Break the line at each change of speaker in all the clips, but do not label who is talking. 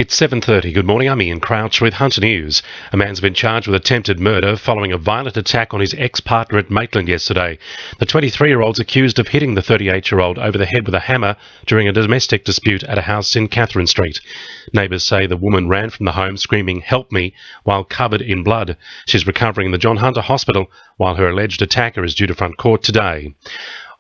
It's 7:30. Good morning, I'm Ian Crouch with Hunter News. A man's been charged with attempted murder following a violent attack on his ex-partner at Maitland yesterday. The 23-year-old's accused of hitting the 38-year-old over the head with a hammer during a domestic dispute at a house in Catherine Street. Neighbours say the woman ran from the home screaming, "Help me," while covered in blood. She's recovering in the John Hunter Hospital while her alleged attacker is due to front court today.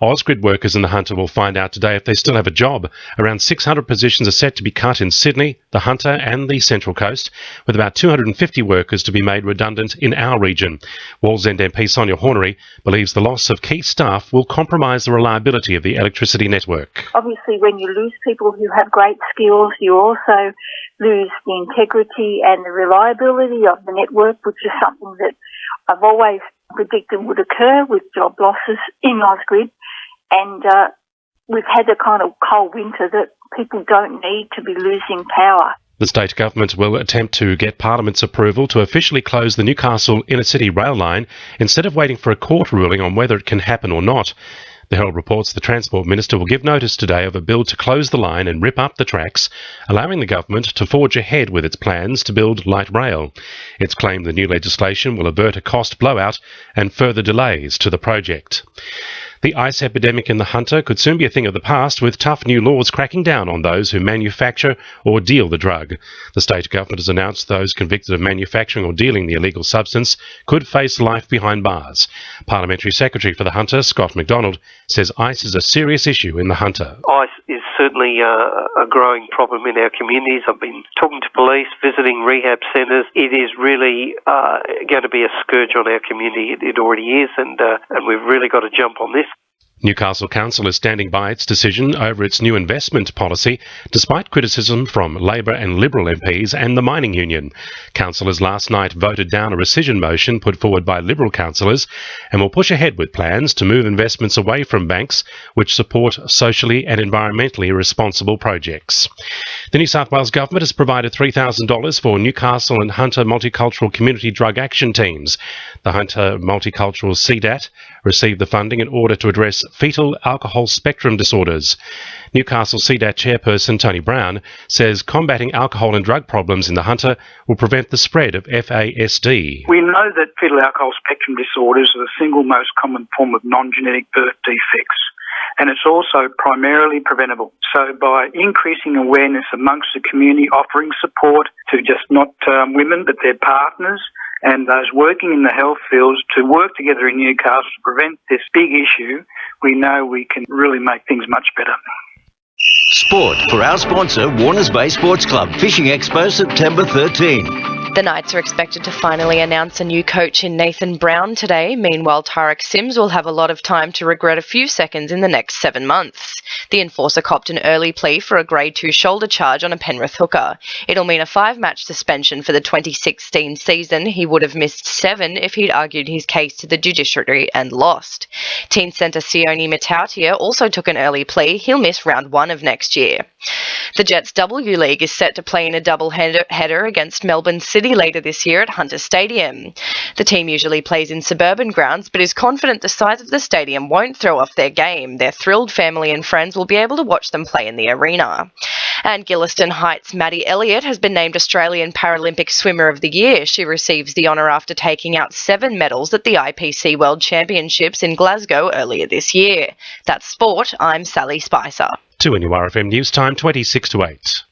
Ausgrid workers in the Hunter will find out today if they still have a job. Around 600 positions are set to be cut in Sydney, the Hunter and the Central Coast, with about 250 workers to be made redundant in our region. Wallsend MP Sonia Hornery believes the loss of key staff will compromise the reliability of the electricity network.
Obviously, when you lose people who have great skills, you also lose the integrity and the reliability of the network, which is something that I've always predicted would occur with job losses in Ausgrid. And we've had a kind of cold winter that people don't need to be losing power.
The state government will attempt to get Parliament's approval to officially close the Newcastle inner-city rail line instead of waiting for a court ruling on whether it can happen or not. The Herald reports the Transport Minister will give notice today of a bill to close the line and rip up the tracks, allowing the government to forge ahead with its plans to build light rail. It's claimed the new legislation will avert a cost blowout and further delays to the project. The ice epidemic in the Hunter could soon be a thing of the past, with tough new laws cracking down on those who manufacture or deal the drug. The state government has announced those convicted of manufacturing or dealing the illegal substance could face life behind bars. Parliamentary Secretary for the Hunter, Scott McDonald, says ice is a serious issue in the Hunter.
Ice is certainly a growing problem in our communities. I've been talking to police, visiting rehab centres. It is really going to be a scourge on our community. It already is, and we've really got to jump on this.
Newcastle Council is standing by its decision over its new investment policy, despite criticism from Labor and Liberal MPs and the mining union. Councillors last night voted down a rescission motion put forward by Liberal councillors and will push ahead with plans to move investments away from banks which support socially and environmentally responsible projects. The New South Wales Government has provided $3,000 for Newcastle and Hunter Multicultural Community Drug Action Teams. The Hunter Multicultural CDAT received the funding in order to address fetal alcohol spectrum disorders. Newcastle CDAT chairperson Tony Brown says combating alcohol and drug problems in the Hunter will prevent the spread of FASD.
We know that fetal alcohol spectrum disorders are the single most common form of non-genetic birth defects, and it's also primarily preventable. So by increasing awareness amongst the community, offering support to just not women but their partners and those working in the health fields to work together in Newcastle to prevent this big issue, we know we can really make things much better.
Sport for our sponsor, Warners Bay Sports Club, Fishing Expo, September 13.
The Knights are expected to finally announce a new coach in Nathan Brown today. Meanwhile, Tarek Sims will have a lot of time to regret a few seconds in the next 7 months. The enforcer copped an early plea for a Grade 2 shoulder charge on a Penrith hooker. It'll mean a 5-match suspension for the 2016 season. He would have missed 7 if he'd argued his case to the judiciary and lost. Teen centre Sione Matautia also took an early plea. He'll miss round 1 of next year. The Jets W League is set to play in a double-header against Melbourne City later this year at Hunter Stadium. The team usually plays in suburban grounds but is confident the size of the stadium won't throw off their game. Their thrilled family and friends will be able to watch them play in the arena. And Gilliston Heights' Maddie Elliott has been named Australian Paralympic Swimmer of the Year. She receives the honour after taking out 7 medals at the IPC World Championships in Glasgow earlier this year. That's sport. I'm Sally Spicer.
To NURFM News Time, 26 to 8.